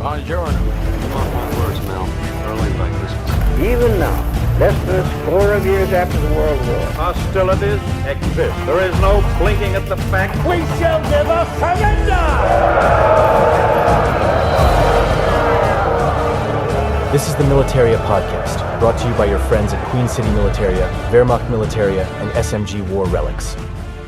Buongiorno. Mark my words, Mel. Early by Christmas. Even now, less than a score of years after the World War, Hostilities exist. There is no blinking at the fact. we shall never surrender! This is the Militaria Podcast, brought to you by your friends at Queen City Militaria, Wehrmacht Militaria, and SMG War Relics.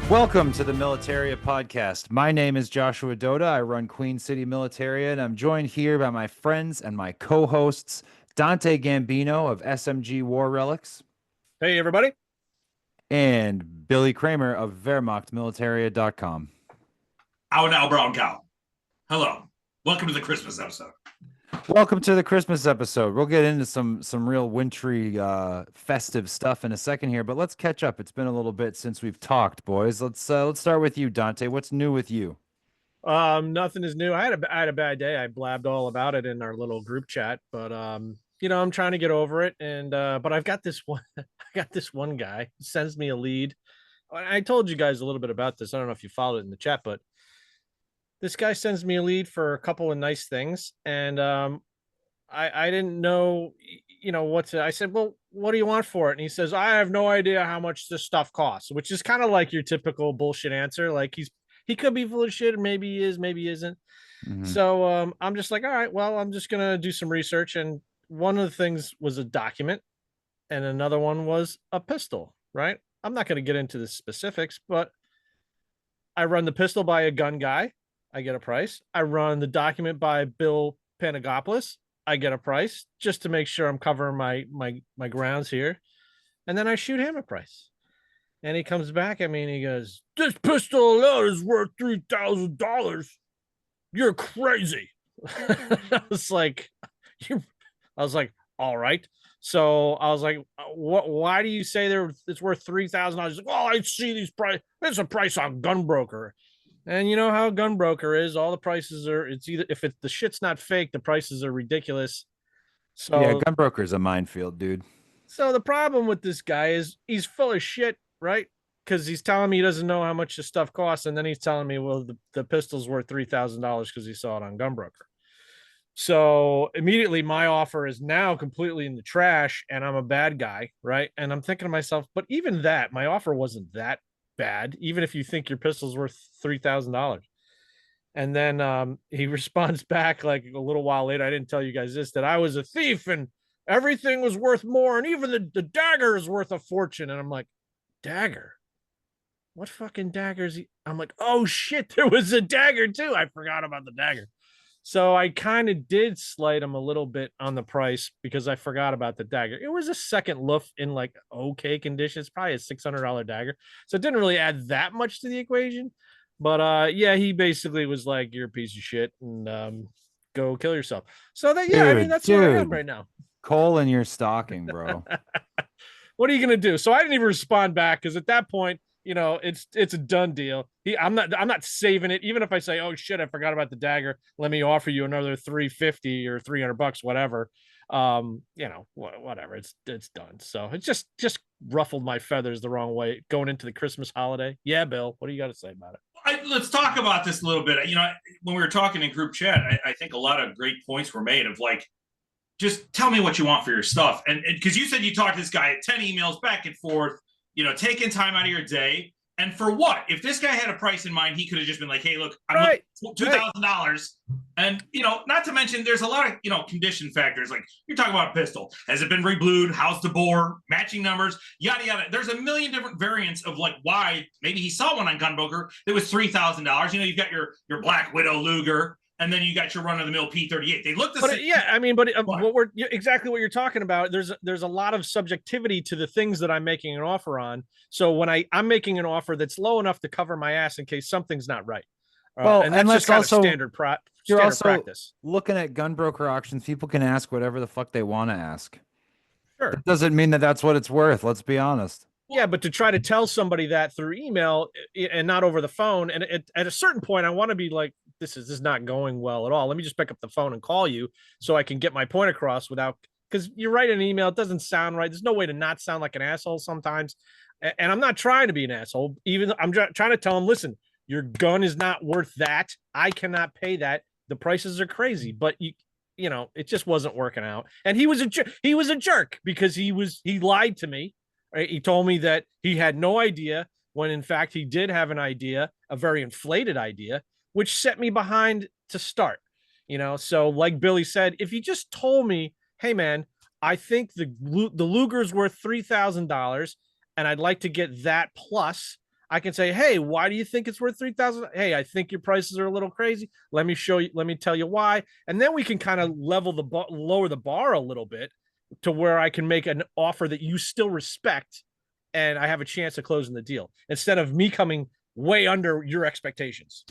Welcome to the Militaria Podcast. My name is Joshua Doda. I run Queen City Militaria, and I'm joined here by my friends and my co-hosts, Dante Gambino of SMG War Relics. Hey, everybody. And Billy Kramer of WehrmachtMilitaria.com. Out now, brown cow. Hello. Welcome to the Christmas episode. Welcome to the Christmas episode. We'll get into some real wintry, festive stuff in a second here, but let's catch up. It's been a little bit since we've talked, boys. Let's start with you, Dante. What's new with you? Nothing is new. I had a bad day. I blabbed all about it in our little group chat, but I'm trying to get over it. And but I've got this one. I got this one guy who sends me a lead. I told you guys a little bit about this. I don't know if you followed it in the chat, but this guy sends me a lead for a couple of nice things, and I didn't know, I said, well, what do you want for it? And he says, I have no idea how much this stuff costs, which is kind of like your typical bullshit answer. Like he could be full of shit, or maybe he is, maybe he isn't. Mm-hmm. So I'm just like, all right, well, I'm just gonna do some research, and one of the things was a document, and another one was a pistol. Right? I'm not gonna get into the specifics, but I run the pistol by a gun guy. I get a price. I run the document by Bill Panagopoulos. I get a price just to make sure I'm covering my grounds here. And then I shoot him a price. And he comes back at me and he goes, this pistol alone is worth $3,000. You're crazy. I was like, all right. So I was like, what? Why do you say it's worth $3,000? He's like, well, I see these price. There's a price on Gunbroker. And you know how Gunbroker is, all the prices are, it's either, if the shit's not fake, the prices are ridiculous. So yeah, Gunbroker is a minefield, dude. So the problem with this guy is he's full of shit, right? Because he's telling me he doesn't know how much this stuff costs. And then he's telling me, well, the pistol's worth $3,000 because he saw it on Gunbroker. So immediately my offer is now completely in the trash and I'm a bad guy, right? And I'm thinking to myself, but even that, my offer wasn't that bad, even if you think your pistol's worth $3,000. And then he responds back like a little while later, I didn't tell you guys this, that I was a thief and everything was worth more, and even the dagger is worth a fortune. And I'm like, dagger? What fucking daggers? I'm like, oh shit, there was a dagger too. I forgot about the dagger. So I kind of did slight him a little bit on the price because I forgot about the dagger. It was a second loof in like okay condition. It's probably a $600 dagger. So it didn't really add that much to the equation. But yeah, he basically was like, you're a piece of shit and go kill yourself. So that, yeah, I mean, that's where I am right now. Coal in your stocking, bro. What are you going to do? So I didn't even respond back because at that point, it's a done deal. I'm not saving it. Even if I say, oh shit, I forgot about the dagger. Let me offer you another $350 or $300, whatever. Whatever. It's done. So it just ruffled my feathers the wrong way going into the Christmas holiday. Yeah, Bill, what do you got to say about it? Let's talk about this a little bit. When we were talking in group chat, I think a lot of great points were made of like, just tell me what you want for your stuff. And because you said you talked to this guy 10 emails back and forth, taking time out of your day. And for what? If this guy had a price in mind, he could have just been like, hey, look, I'm right. $2,000. And, not to mention there's a lot of, condition factors. Like you're talking about a pistol. Has it been reblued? How's the bore? Matching numbers? Yada, yada. There's a million different variants of like why maybe he saw one on Gunbroker that was $3,000. You've got your Black Widow Luger. And then you got your run-of-the-mill P38. They look the same. Yeah, I mean, exactly what you're talking about. There's a lot of subjectivity to the things that I'm making an offer on. So when I'm making an offer that's low enough to cover my ass in case something's not right. And that's just also standard practice. Looking at Gunbroker auctions, people can ask whatever the fuck they want to ask. Sure. It doesn't mean that that's what it's worth. Let's be honest. Yeah, but to try to tell somebody that through email and not over the phone, and at a certain point, I want to be like, this is not going well at all. Let me just pick up the phone and call you so I can get my point across without, because you write an email, it doesn't sound right. There's no way to not sound like an asshole sometimes. And I'm not trying to be an asshole. Even I'm trying to tell him, listen, your gun is not worth that. I cannot pay that. the prices are crazy, but you know, it just wasn't working out. And he was a jerk because he lied to me. Right? He told me that he had no idea when in fact he did have an idea, a very inflated idea, which set me behind to start. You know, so like Billy said, if you just told me, hey man, I think the Luger's worth $3,000 and I'd like to get that plus, I can say, hey, why do you think it's worth $3,000? Hey, I think your prices are a little crazy. Let me show you. Let me tell you why. And then we can kind of lower the bar a little bit to where I can make an offer that you still respect and I have a chance of closing the deal instead of me coming way under your expectations.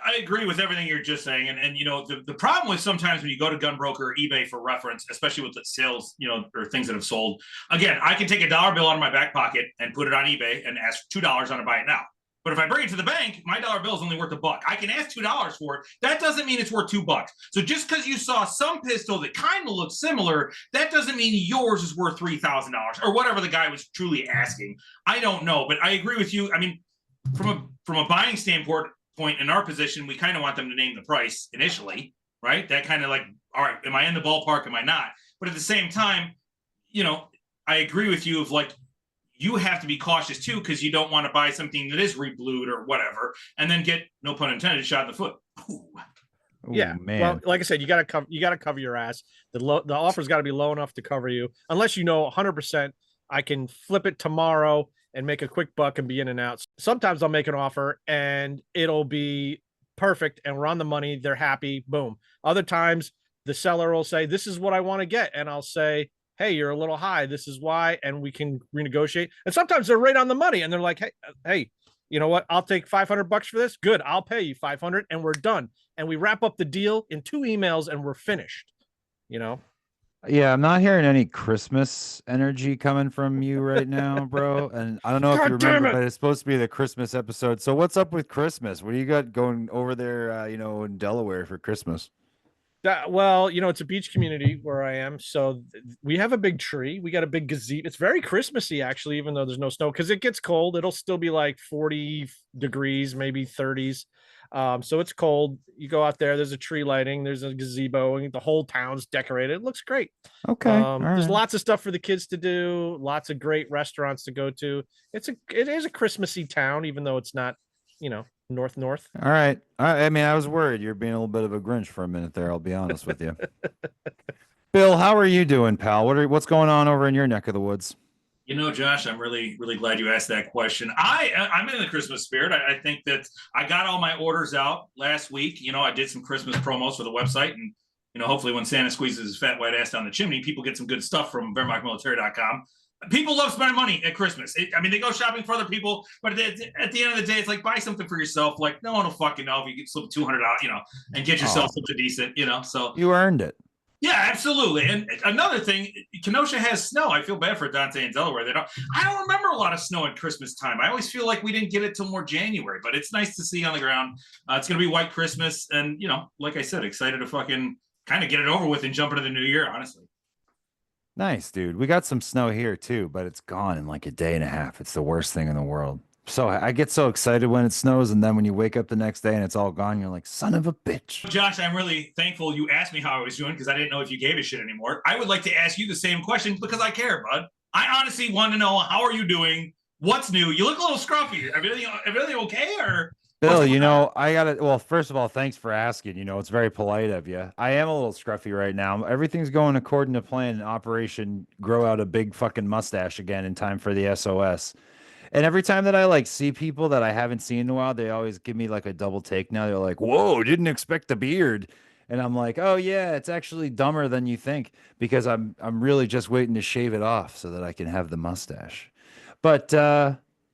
I agree with everything you're just saying. And you know, the problem with sometimes when you go to Gunbroker or eBay for reference, especially with the sales, you know, or things that have sold, again, I can take a dollar bill out of my back pocket and put it on eBay and ask $2 on to buy it now. But if I bring it to the bank, my dollar bill is only worth $1. I can ask $2 for it. That doesn't mean it's worth $2. So just because you saw some pistol that kind of looks similar, that doesn't mean yours is worth $3,000 or whatever the guy was truly asking. I don't know, but I agree with you. I mean, from a buying standpoint, in our position, we kind of want them to name the price initially, right? That kind of like, all right, am I in the ballpark? Am I not? But at the same time, you know, I agree with you of like, you have to be cautious too, because you don't want to buy something that is reblued or whatever, and then get, no pun intended, shot in the foot. Ooh. Yeah, man. Well, like I said, you got to cover your ass. The offer's got to be low enough to cover you, unless you know 100% I can flip it tomorrow and make a quick buck and be in and out. Sometimes I'll make an offer and it'll be perfect and we're on the money. They're happy. Boom. Other times the seller will say, this is what I want to get. And I'll say, hey, you're a little high. This is why. And we can renegotiate. And sometimes they're right on the money and they're like, hey, you know what? I'll take $500 for this. Good. I'll pay you $500 and we're done. And we wrap up the deal in 2 emails and we're finished, you know? Yeah, I'm not hearing any Christmas energy coming from you right now, bro. And I don't know if you remember, but it's supposed to be the Christmas episode. So what's up with Christmas? What do you got going over there, you know, in Delaware for Christmas? Well, you know, it's a beach community where I am. So we have a big tree. We got a big gazebo. It's very Christmassy, actually, even though there's no snow, because it gets cold. It'll still be like 40 degrees, maybe 30s. So it's cold. You go out there, there's a tree lighting, there's a gazebo, and the whole town's decorated. It looks great. Okay. There's lots of stuff for the kids to do, lots of great restaurants to go to. It is a Christmassy town, even though it's not, you know, north. All right. I mean, I was worried you're being a little bit of a Grinch for a minute there. I'll be honest with you. Bill, how are you doing, pal? What's going on over in your neck of the woods? You know, Josh, I'm really, really glad you asked that question. I'm in the Christmas spirit. I think that I got all my orders out last week. You know, I did some Christmas promos for the website, and you know, hopefully when Santa squeezes his fat white ass down the chimney, people get some good stuff from Militaria.com. People love spending money at Christmas. I mean, they go shopping for other people, but at the end of the day, it's like, buy something for yourself. Like, no one will fucking know if you get slip $200 out, you know, and get yourself something decent, you know. So you earned it. Yeah, absolutely. And another thing, Kenosha has snow. I feel bad for Dante and Delaware. I don't remember a lot of snow at Christmas time. I always feel like we didn't get it till more January, but it's nice to see on the ground. It's going to be white Christmas. And, you know, like I said, excited to fucking kind of get it over with and jump into the new year, honestly. Nice, dude. We got some snow here too, but it's gone in like a day and a half. It's the worst thing in the world. So I get so excited when it snows, and then when you wake up the next day and it's all gone, you're like, son of a bitch. Josh, I'm really thankful you asked me how I was doing, because I didn't know if you gave a shit anymore. I would like to ask you the same question because I care, bud. I honestly want to know, how are you doing? What's new? You look a little scruffy. Everything okay? Or Bill, you know, well, first of all, thanks for asking. You know, it's very polite of you. I am a little scruffy right now. Everything's going according to plan in Operation Grow Out a Big Fucking Mustache again in time for the SOS. And every time that I like see people that I haven't seen in a while, they always give me like a double take now. They're like, whoa, didn't expect the beard. And I'm like, oh yeah, it's actually dumber than you think, because I'm really just waiting to shave it off so that I can have the mustache. But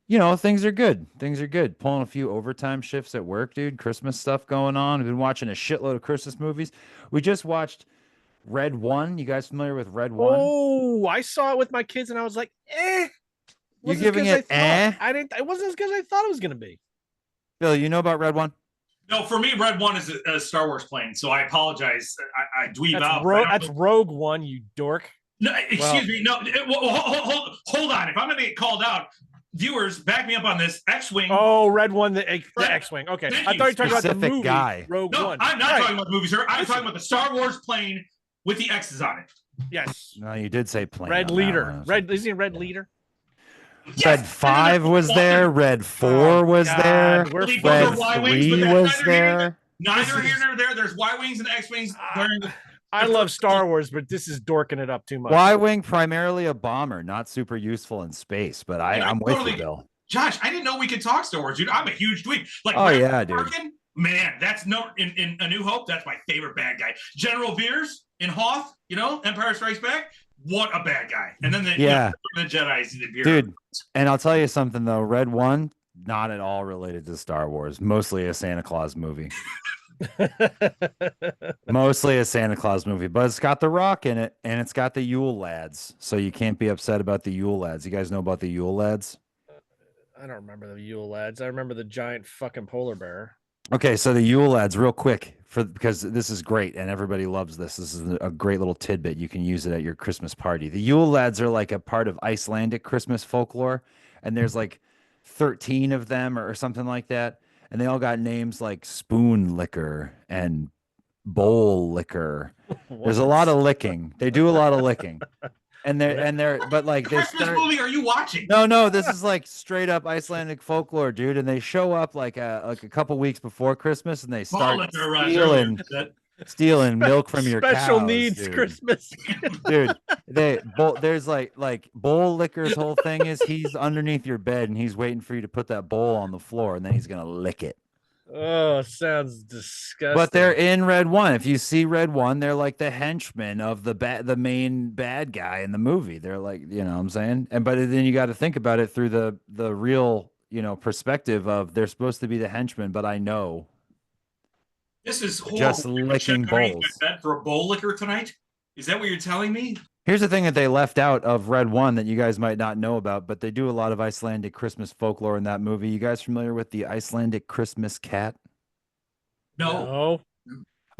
you know, things are good. Things are good. Pulling a few overtime shifts at work, dude. Christmas stuff going on. We've been watching a shitload of Christmas movies. We just watched Red One. You guys familiar with Red One? Oh, I saw it with my kids and I was like, You're giving it It wasn't as good as I thought it was going to be. Bill, you know about Red One? No, for me, Red One is a Star Wars plane, so I apologize. I dweeb out. That's Rogue One, you dork. No, excuse me. No, hold on. If I'm going to get called out, viewers, back me up on this. X-Wing. Oh, red one, the Right. X-Wing. Okay. Thank I you. thought you were talking about the Specific movie guy. Rogue No, One. I'm not Right. talking about the movie, sir. I'm talking about the Star Wars plane with the X's on it. Yes. No, you did say plane. Red on that leader. one. Red is he a red leader? Red 5 was there. Red 4 was God, there. we're Believe fucking- those are Red Y-wings, but 3 that's was neither here nor there. Neither here nor there. There's Y-wings and X-wings. during the- I love Star Wars, but this is dorking it up too much. Y-wing primarily a bomber, not super useful in space. But I'm with you, Bill. Josh, I didn't know we could talk Star Wars, dude. I'm a huge dweeb. Like, Oh, Red yeah, dude. Tarkin, man, that's no in A New Hope. That's my favorite bad guy. General Veers in Hoth, Empire Strikes Back. What a bad guy. And then the Jedi's the Veers. Dude. And I'll tell you something though. Red 1, not at all related to Star Wars. Mostly a Santa Claus movie. Mostly a Santa Claus movie, but it's got The Rock in it, and it's got the Yule Lads. So you can't be upset about the Yule Lads. You guys know about the Yule Lads? I don't remember the Yule Lads. I remember the giant fucking polar bear. Okay, so the Yule Lads, real quick, because this is great and everybody loves this. This is a great little tidbit. You can use it at your Christmas party. The Yule Lads are like a part of Icelandic Christmas folklore, and there's like 13 of them or something like that, and they all got names like Spoon Licker and Bowl Licker. There's a lot of licking. They do a lot of licking, and they're but like they Christmas start. movie are you watching? No, this is like straight up Icelandic folklore, dude. And they show up like a couple weeks before Christmas, and they start stealing milk from your special cows, needs dude. Christmas. Dude. There's like Bowl Licker's whole thing is he's underneath your bed and he's waiting for you to put that bowl on the floor, and then he's gonna lick it. Oh, sounds disgusting. But they're in Red 1. If you see Red 1, they're like the henchmen of the main bad guy in the movie. They're like, what I'm saying? But then you got to think about it through the real, perspective of they're supposed to be the henchmen, but I know This is horrible. just licking bowls. For a bowl liquor tonight? Is that what you're telling me? Here's the thing that they left out of Red 1 that you guys might not know about, but they do a lot of Icelandic Christmas folklore in that movie. You guys familiar with the Icelandic Christmas cat? No.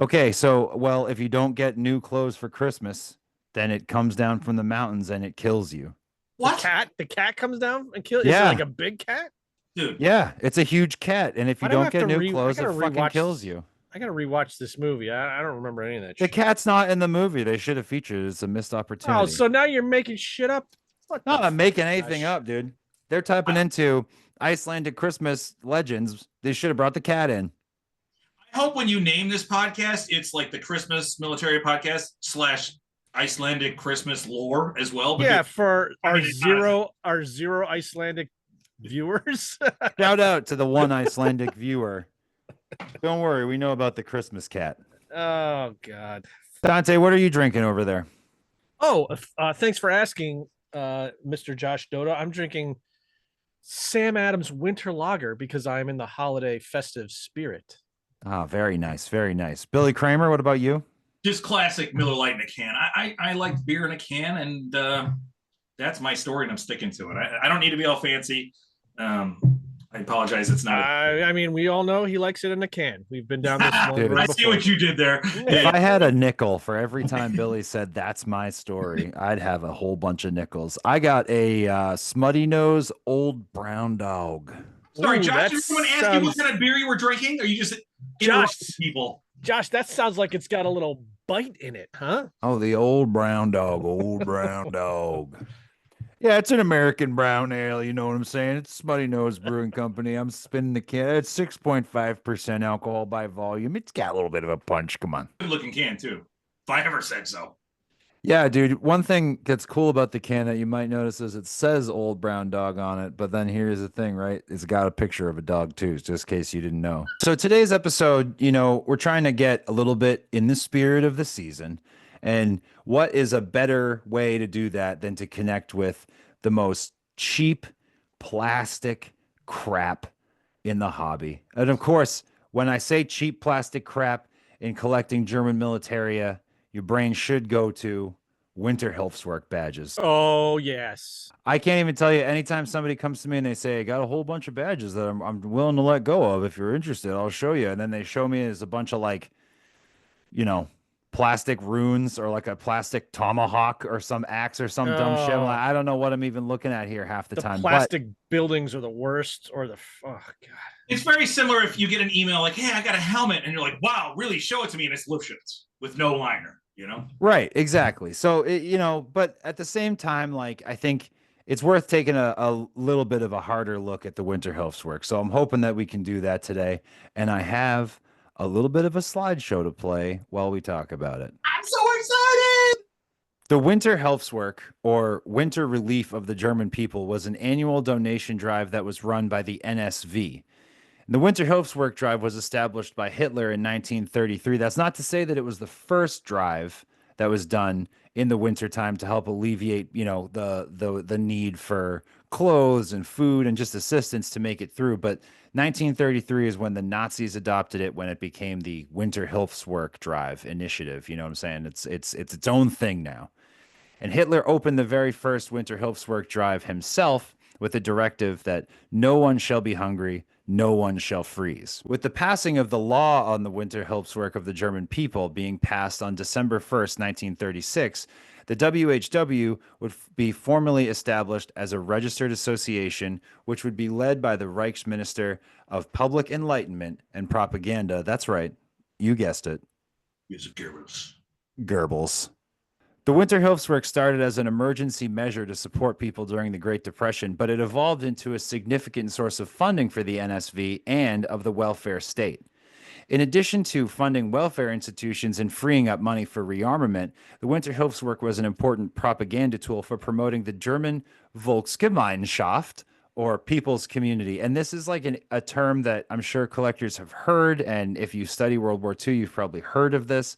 Okay, so, well, if you don't get new clothes for Christmas, then it comes down from the mountains and it kills you. What? The cat comes down and kills. Yeah. Is it like a big cat? Dude. Yeah, it's a huge cat, and if you Why do I don't have get to new re- I clothes, it gotta fucking rewatch kills you. I gotta rewatch this movie. I don't remember any of that The shit. cat's not in the movie. They should have featured it. It's a missed opportunity. Oh, so now you're making shit up? What No, the I'm making anything gosh. up, dude. They're typing into Icelandic Christmas legends. They should have brought the cat in. I hope when you name this podcast, it's like the Christmas Militaria Podcast / Icelandic Christmas lore as well. Yeah, because- for I our mean, it's not- zero Icelandic viewers. Shout out to the one Icelandic viewer. Don't worry, we know about the Christmas cat. Oh God. Dante, what are you drinking over there? Oh, thanks for asking, Mr. Josh Doda. I'm drinking Sam Adams Winter Lager because I'm in the holiday festive spirit. Ah, very nice, very nice. Billy Kramer, what about you? Just classic Miller Lite in a can. I like beer in a can, and that's my story, and I'm sticking to it. I don't need to be all fancy. I apologize. It's not. I mean, we all know he likes it in a can. We've been down this one Dude, road I see before. what you did there. If I had a nickel for every time Billy said that's my story, I'd have a whole bunch of nickels. I got a Smutty Nose Old Brown Dog. Sorry, Ooh, Josh. that Did someone ask you what sounds- kind of beer you were drinking? Or you just Josh. interrupting people? Josh, that sounds like it's got a little bite in it, huh? Oh, the Old Brown Dog, Old Brown Dog. Yeah, it's an American brown ale. You know what I'm saying? It's Smutty Nose Brewing Company. I'm spinning the can. It's 6.5% alcohol by volume. It's got a little bit of a punch. Come on. Good looking can too. If I ever said so. Yeah, dude. One thing that's cool about the can that you might notice is it says Old Brown Dog on it. But then here's the thing, right? It's got a picture of a dog too, just in case you didn't know. So today's episode, we're trying to get a little bit in the spirit of the season. And what is a better way to do that than to connect with the most cheap plastic crap in the hobby? And of course, when I say cheap plastic crap in collecting German Militaria, your brain should go to Winterhilfswerk badges. Oh, yes. I can't even tell you, anytime somebody comes to me and they say, I got a whole bunch of badges that I'm willing to let go of. If you're interested, I'll show you. And then they show me as a bunch of plastic runes or like a plastic tomahawk or some axe or some dumb shit. I'm like, I don't know what I'm even looking at here half the time. Plastic buildings are the worst, or oh god. It's very similar if you get an email like, "Hey, I got a helmet," and you're like, "Wow, really? Show it to me." And it's Lipschitz with no liner, you know? Right, exactly. So but at the same time, like I think it's worth taking a little bit of a harder look at the Winterhilfswerk. So I'm hoping that we can do that today. And I have a little bit of a slideshow to play while we talk about it. I'm so excited! The Winterhilfswerk, or Winter Relief of the German People, was an annual donation drive that was run by the NSV. The Winterhilfswerk drive was established by Hitler in 1933. That's not to say that it was the first drive that was done in the wintertime to help alleviate, the need for clothes and food and just assistance to make it through. But 1933 is when the Nazis adopted it, when it became the Winterhilfswerk drive initiative. You know what I'm saying? It's its own thing now. And Hitler opened the very first Winterhilfswerk drive himself with a directive that no one shall be hungry, no one shall freeze. With the passing of the law on the Winterhilfswerk of the German People being passed on December 1st, 1936, the WHW would be formally established as a registered association, which would be led by the Reichsminister of Public Enlightenment and Propaganda. That's right, you guessed it. Yes, Goebbels. Goebbels. The Winterhilfswerk started as an emergency measure to support people during the Great Depression, but it evolved into a significant source of funding for the NSV and of the welfare state. In addition to funding welfare institutions and freeing up money for rearmament, the Winterhilfswerk was an important propaganda tool for promoting the German Volksgemeinschaft, or people's community. And this is like a term that I'm sure collectors have heard, and if you study World War II, you've probably heard of this.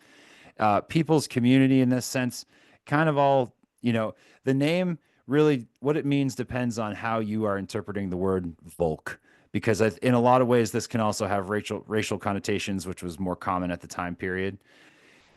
People's community in this sense, kind of all, the name really, what it means depends on how you are interpreting the word Volk, because in a lot of ways, this can also have racial connotations, which was more common at the time period.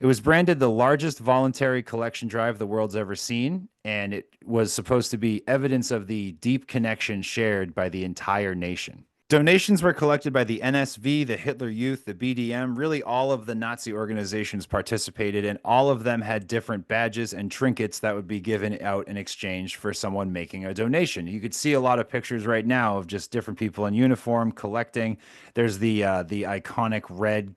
It was branded the largest voluntary collection drive the world's ever seen, and it was supposed to be evidence of the deep connection shared by the entire nation. Donations were collected by the NSV, the Hitler Youth, the BDM. Really, all of the Nazi organizations participated, and all of them had different badges and trinkets that would be given out in exchange for someone making a donation. You could see a lot of pictures right now of just different people in uniform collecting. There's the iconic red,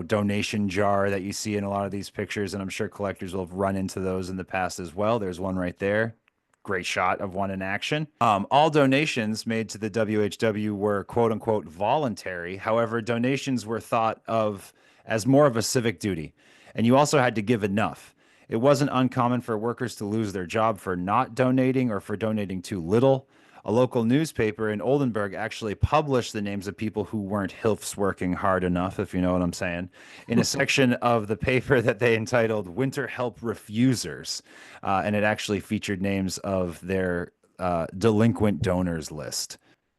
donation jar that you see in a lot of these pictures, and I'm sure collectors will have run into those in the past as well. There's one right there. Great shot of one in action. All donations made to the WHW were quote unquote voluntary. However, donations were thought of as more of a civic duty, and you also had to give enough. It wasn't uncommon for workers to lose their job for not donating or for donating too little. A local newspaper in Oldenburg actually published the names of people who weren't Hilfswerking hard enough, if you know what I'm saying, in a section of the paper that they entitled Winter Help Refusers. And it actually featured names of their delinquent donors list.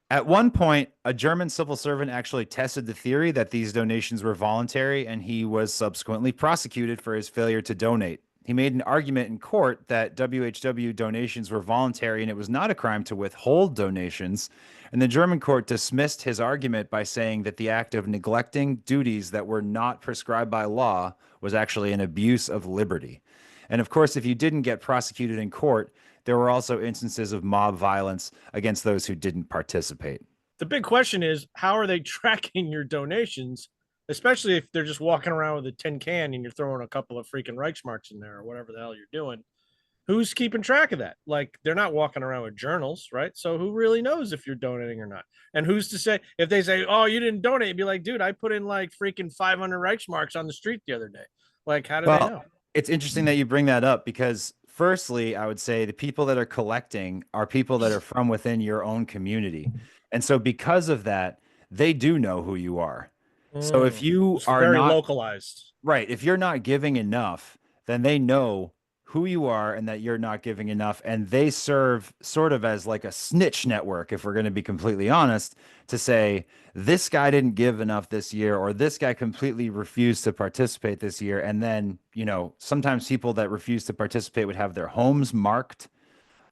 At one point, a German civil servant actually tested the theory that these donations were voluntary, and he was subsequently prosecuted for his failure to donate. He made an argument in court that WHW donations were voluntary and it was not a crime to withhold donations. And the German court dismissed his argument by saying that the act of neglecting duties that were not prescribed by law was actually an abuse of liberty. And of course, if you didn't get prosecuted in court, there were also instances of mob violence against those who didn't participate. The big question is, how are they tracking your donations? Especially if they're just walking around with a tin can and you're throwing a couple of freaking Reichsmarks in there or whatever the hell you're doing. Who's keeping track of that? Like, they're not walking around with journals, right? So who really knows if you're donating or not? And who's to say, if they say, oh, you didn't donate, you'd be like, dude, I put in like freaking 500 Reichsmarks on the street the other day. Like, how do they know? It's interesting that you bring that up because firstly, I would say the people that are collecting are people that are from within your own community. And so because of that, they do know who you are. So if you are very not localized, right, if you're not giving enough, then they know who you are and that you're not giving enough. And they serve sort of as like a snitch network, if we're going to be completely honest, to say this guy didn't give enough this year, or this guy completely refused to participate this year. And then, sometimes people that refuse to participate would have their homes marked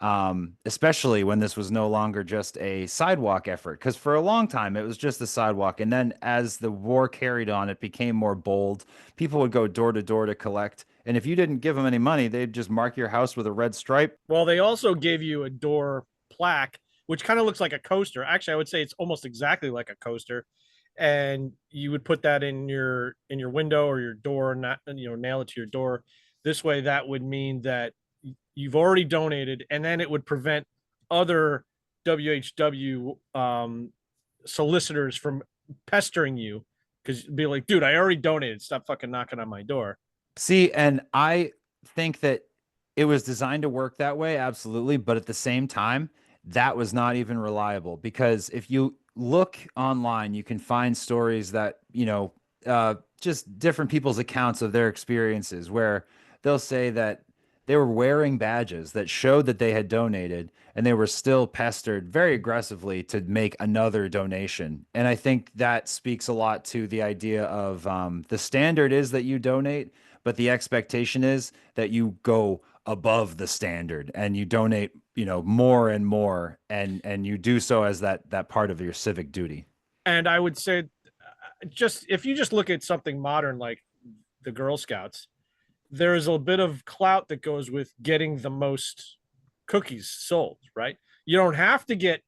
especially when this was no longer just a sidewalk effort. Because for a long time, it was just the sidewalk. And then as the war carried on, it became more bold. People would go door to door to collect. And if you didn't give them any money, they'd just mark your house with a red stripe. Well, they also gave you a door plaque, which kind of looks like a coaster. Actually, I would say it's almost exactly like a coaster. And you would put that in your window or your door, not, nail it to your door. This way, that would mean that you've already donated, and then it would prevent other WHW solicitors from pestering you, because be like, dude, I already donated. Stop fucking knocking on my door. See, and I think that it was designed to work that way, absolutely. But at the same time, that was not even reliable, because if you look online, you can find stories that, just different people's accounts of their experiences where they'll say that they were wearing badges that showed that they had donated, and they were still pestered very aggressively to make another donation. And I think that speaks a lot to the idea of the standard is that you donate, but the expectation is that you go above the standard and you donate, more and more, and you do so as that part of your civic duty. And I would say, just if you just look at something modern like the Girl Scouts, there is a bit of clout that goes with getting the most cookies sold, right? You don't have to get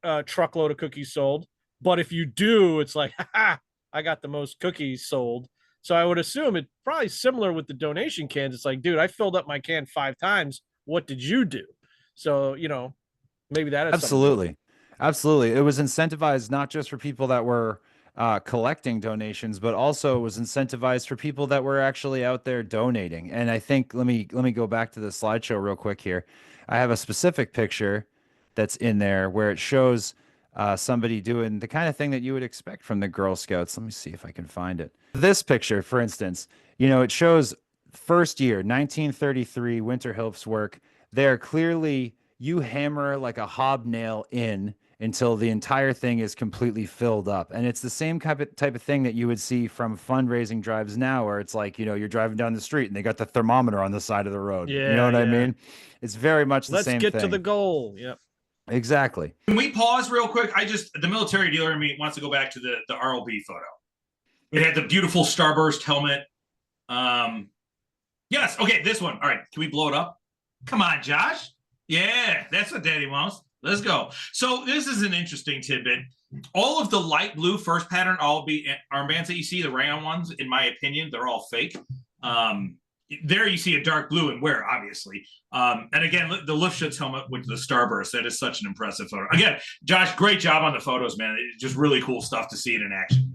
a truckload of cookies sold, but if you do, it's like, I got the most cookies sold. So I would assume it's probably similar with the donation cans. It's like, dude, I filled up my can 5 times. What did you do? So, maybe that is absolutely. Absolutely. It was incentivized not just for people that were collecting donations, but also was incentivized for people that were actually out there donating. And I think let me go back to the slideshow real quick here. I have a specific picture that's in there where it shows somebody doing the kind of thing that you would expect from the Girl Scouts. Let me see if I can find it. This picture, for instance, it shows first year, 1933, Winterhilfswerk. They're clearly, you hammer like a hobnail in until the entire thing is completely filled up. And it's the same type of thing that you would see from fundraising drives now, where it's like, you're driving down the street and they got the thermometer on the side of the road. Yeah, you know what I mean? It's very much the same thing. Let's get to the goal. Yep. Exactly. Can we pause real quick? The military dealer in me wants to go back to the RLB photo. It had the beautiful Starburst helmet. Yes. Okay, this one. All right. Can we blow it up? Come on, Josh. Yeah, that's what Daddy wants. Let's go. So this is an interesting tidbit. All of the light blue first pattern RLB armbands that you see, the rayon ones, in my opinion, they're all fake. There you see a dark blue and wear, obviously. And again, the Lufschutz helmet with the Starburst, that is such an impressive photo. Again, Josh, great job on the photos, man. It's just really cool stuff to see it in action,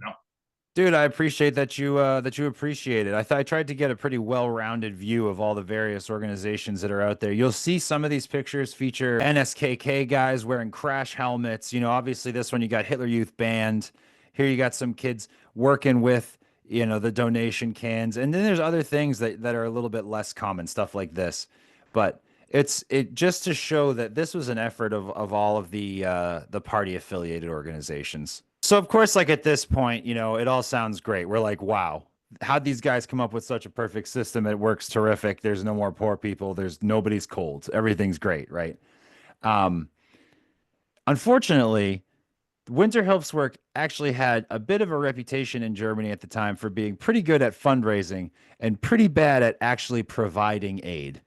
Dude, I appreciate that you appreciate it. I tried to get a pretty well-rounded view of all the various organizations that are out there. You'll see some of these pictures feature NSKK guys wearing crash helmets. Obviously this one you got Hitler Youth Band. Here you got some kids working with, the donation cans. And then there's other things that are a little bit less common, stuff like this. But it just to show that this was an effort of all of the party affiliated organizations. So of course, like at this point, it all sounds great. We're like, wow, how'd these guys come up with such a perfect system? It works terrific. There's no more poor people. Nobody's cold. Everything's great, right? Unfortunately, Winterhilfswerk actually had a bit of a reputation in Germany at the time for being pretty good at fundraising and pretty bad at actually providing aid.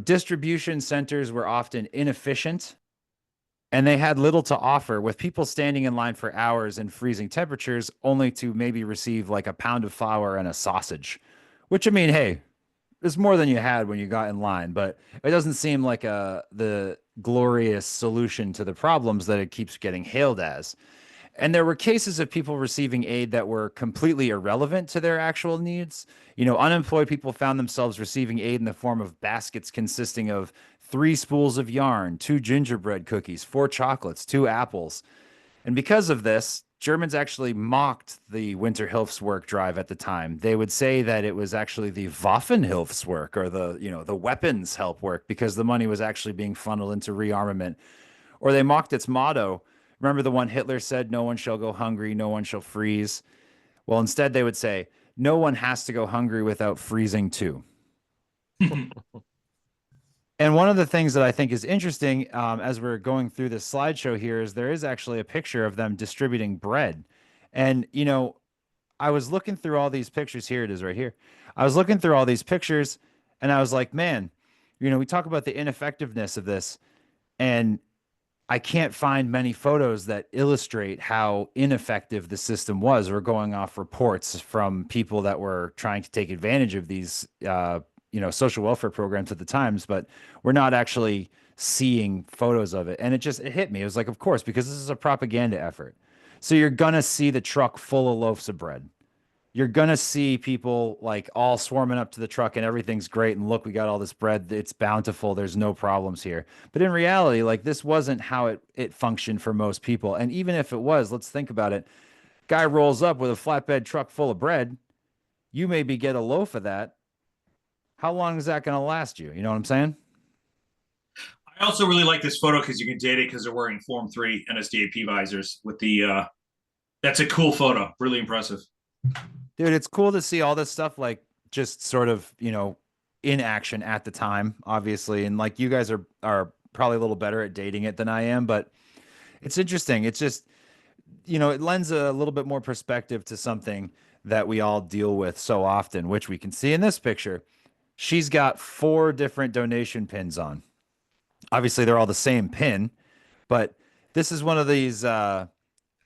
Distribution centers were often inefficient, and they had little to offer, with people standing in line for hours in freezing temperatures only to maybe receive like a pound of flour and a sausage, which, I mean, hey, it's more than you had when you got in line, but it doesn't seem like the glorious solution to the problems that it keeps getting hailed as. And there were cases of people receiving aid that were completely irrelevant to their actual needs. Unemployed people found themselves receiving aid in the form of baskets consisting of 3 spools of yarn, 2 gingerbread cookies, 4 chocolates, 2 apples. And because of this, Germans actually mocked the Winterhilfswerk drive at the time. They would say that it was actually the Waffenhilfswerk, or the weapons help work, because the money was actually being funneled into rearmament. Or they mocked its motto. Remember the one Hitler said, "No one shall go hungry, no one shall freeze." Well, instead they would say, "No one has to go hungry without freezing too." And one of the things that I think is interesting as we're going through this slideshow here is there is actually a picture of them distributing bread. And, I was looking through all these pictures. Here it is right here. I was looking through all these pictures and I was like, man, we talk about the ineffectiveness of this. And I can't find many photos that illustrate how ineffective the system was. We're going off reports from people that were trying to take advantage of these, social welfare programs at the times, but we're not actually seeing photos of it. And it hit me. It was like, of course, because this is a propaganda effort. So you're gonna see the truck full of loaves of bread. You're gonna see people like all swarming up to the truck and everything's great. And look, we got all this bread. It's bountiful. There's no problems here. But in reality, like this wasn't how it functioned for most people. And even if it was, let's think about it. Guy rolls up with a flatbed truck full of bread. You maybe get a loaf of that. How long is that going to last you? You know what I'm saying? I also really like this photo because you can date it because they're wearing Form 3 NSDAP visors with the that's a cool photo. Really impressive. Dude, it's cool to see all this stuff like just sort of, in action at the time, obviously. And like you guys are probably a little better at dating it than I am, but it's interesting. It's just, it lends a little bit more perspective to something that we all deal with so often, which we can see in this picture. She's got 4 different donation pins on. Obviously, they're all the same pin, but this is one of these.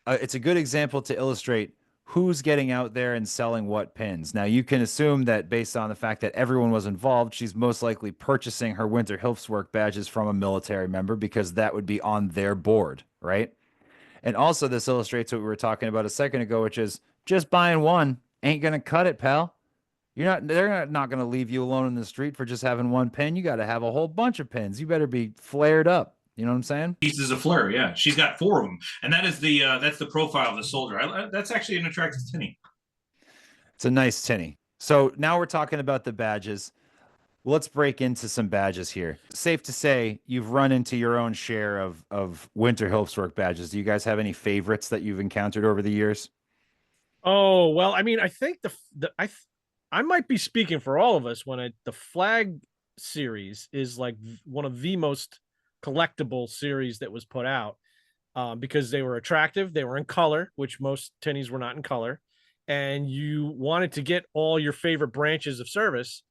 It's a good example to illustrate who's getting out there and selling what pins. Now, you can assume that based on the fact that everyone was involved, she's most likely purchasing her Winterhilfswerk badges from a military member because that would be on their board, right? And also, this illustrates what we were talking about a second ago, which is just buying one ain't gonna cut it, pal. They're not going to leave you alone in the street for just having one pin. You got to have a whole bunch of pins. You better be flared up. You know what I'm saying? Pieces of flare. Yeah. She's got 4 of them. And that's the profile of the soldier. That's actually an attractive tinny. It's a nice tinny. So now we're talking about the badges. Let's break into some badges here. Safe to say you've run into your own share of Winterhilfswerk badges. Do you guys have any favorites that you've encountered over the years? Oh, well, I mean, I think I might be speaking for all of us when the flag series is like one of the most collectible series that was put out because they were attractive. They were in color, which most tinnies were not in color. And you wanted to get all your favorite branches of service.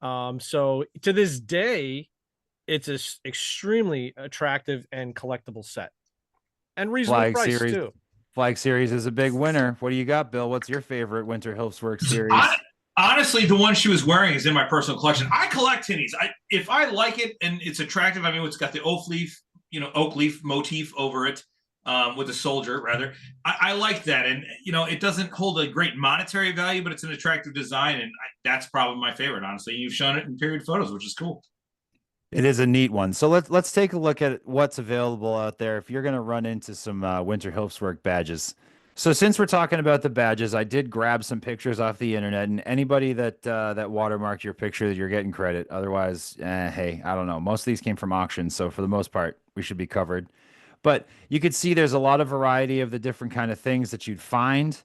So to this day, it's an extremely attractive and collectible set. And reasonable price too. Flag series is a big winner. What do you got, Bill? What's your favorite Winterhilfswerk series? Honestly, the one she was wearing is in my personal collection. I collect tinnies. If I like it and it's attractive, I mean, it's got the oak leaf motif over it with a soldier, rather. I like that. And, it doesn't hold a great monetary value, but it's an attractive design. And that's probably my favorite, honestly. You've shown it in period photos, which is cool. It is a neat one. So let's take a look at what's available out there if you're going to run into some Winterhilfswerk badges. So since we're talking about the badges, I did grab some pictures off the internet, and anybody that watermarked your picture, you're getting credit. Otherwise, hey, I don't know. Most of these came from auctions, so for the most part, we should be covered. But you could see there's a lot of variety of the different kind of things that you'd find.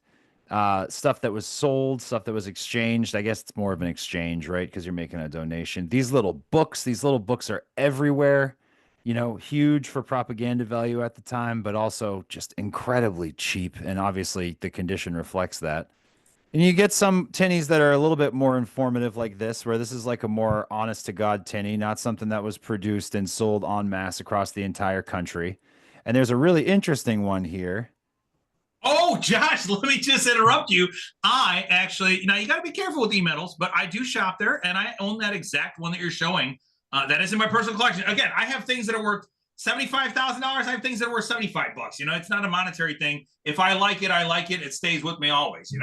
Stuff that was sold, stuff that was exchanged. I guess it's more of an exchange, right? Because you're making a donation. These little books are everywhere. Huge for propaganda value at the time, but also just incredibly cheap. And obviously the condition reflects that. And you get some tinnies that are a little bit more informative like this, where this is like a more honest to God tinny, not something that was produced and sold en masse across the entire country. And there's a really interesting one here. Oh, Josh, let me just interrupt you. I actually, you got to be careful with e-metals, but I do shop there and I own that exact one that you're showing. That is in my personal collection. Again, I have things that are worth $75,000. I have things that are worth $75. It's not a monetary thing. If I like it, I like it. It stays with me always,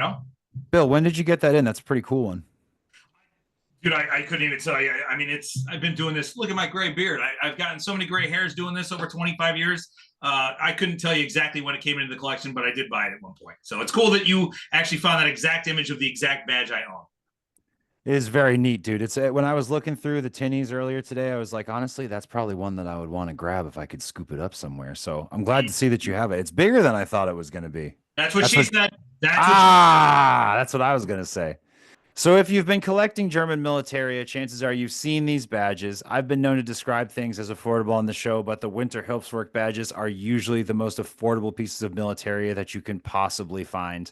Bill, when did you get that in? That's a pretty cool one. Dude, I couldn't even tell you. I mean, I've been doing this. Look at my gray beard. I've gotten so many gray hairs doing this over 25 years. I couldn't tell you exactly when it came into the collection, but I did buy it at one point. So it's cool that you actually found that exact image of the exact badge I own. It is very neat, dude. It's when I was looking through the tinnies earlier today, I was like, honestly, that's probably one that I would want to grab if I could scoop it up somewhere. So I'm glad to see that you have it. It's bigger than I thought it was going to be. That's what she said. That's what I was going to say. So if you've been collecting German Militaria, chances are you've seen these badges. I've been known to describe things as affordable on the show, but the Winterhilfswerk badges are usually the most affordable pieces of Militaria that you can possibly find.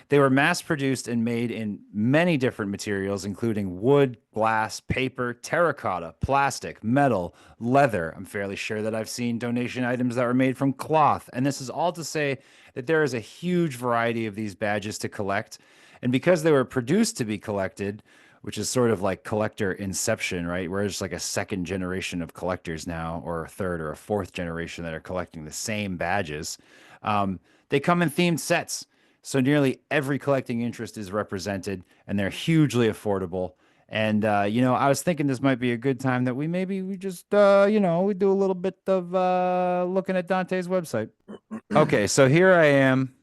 They were mass produced and made in many different materials, including wood, glass, paper, terracotta, plastic, metal, leather. I'm fairly sure that I've seen donation items that were made from cloth. And this is all to say that there is a huge variety of these badges to collect. And because they were produced to be collected, which is sort of like collector inception, right? We're just like a second generation of collectors now, or a third or a fourth generation that are collecting the same badges. They come in themed sets. So nearly every collecting interest is represented, and they're hugely affordable. And I was thinking this might be a good time that we just we do a little bit of looking at Dante's website. Okay, so here I am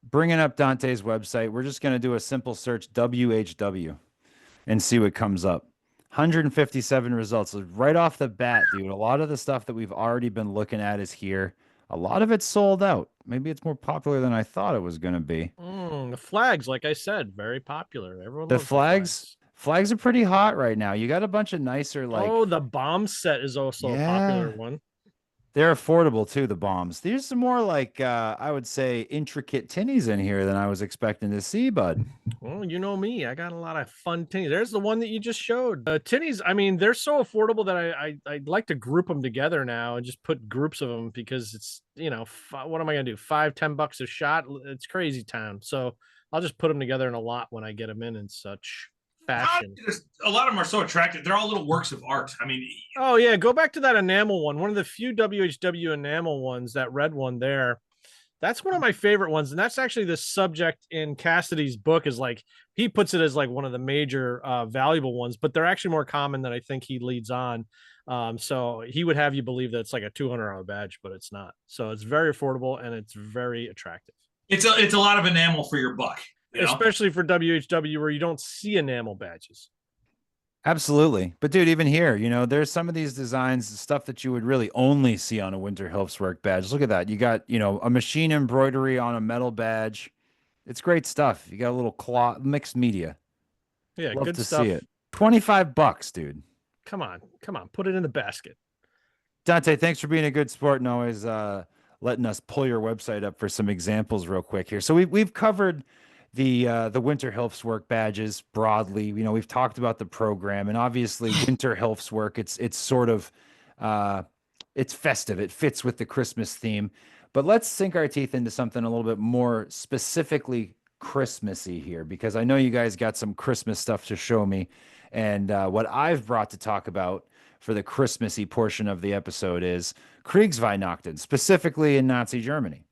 bringing up Dante's website. We're just going to do a simple search WHW and see what comes up. 157 results. Right off the bat, dude. A lot of the stuff that we've already been looking at is here. A lot of it's sold out. Maybe it's more popular than I thought it was going to be. The flags, like I said, very popular. Everyone The loves flags are pretty hot right now. You got a bunch of nicer the bomb set is also a popular one. They're affordable too, the bombs. There's some more I would say intricate tinnies in here than I was expecting to see, bud. Well, you know me. I got a lot of fun tinnies. There's the one that you just showed. Tinnies, I mean, they're so affordable that I'd like to group them together now and just put groups of them because it's, what am I going to do? $5-10 a shot? It's crazy town. So I'll just put them together in a lot when I get them in such fashion. A lot of them are so attractive. They're all little works of art. I mean, oh yeah, go back to that enamel one. One of the few WHW enamel ones, that red one there. That's one of my favorite ones, and that's actually the subject in Cassidy's book. Is like he puts it as like one of the major valuable ones, but they're actually more common than I think he leads on. So he would have you believe that it's like a $200 badge, but it's not. So it's very affordable and it's very attractive. It's a lot of enamel for your buck. Especially for WHW where you don't see enamel badges. Absolutely. But dude, even here, there's some of these designs, stuff that you would really only see on a Winterhilfswerk badge. Look at that. You got, a machine embroidery on a metal badge. It's great stuff. You got a little cloth, mixed media. Yeah, Love good to stuff. see it. $25, dude. Come on. Put it in the basket. Dante, thanks for being a good sport and always letting us pull your website up for some examples real quick here. So we've covered the Winterhilfswerk badges broadly. We've talked about the program, and obviously Winterhilfswerk, it's sort of it's festive. It fits with the Christmas theme. But let's sink our teeth into something a little bit more specifically Christmassy here, because I know you guys got some Christmas stuff to show me. And what I've brought to talk about for the Christmassy portion of the episode is Kriegsweihnachten, specifically in Nazi Germany.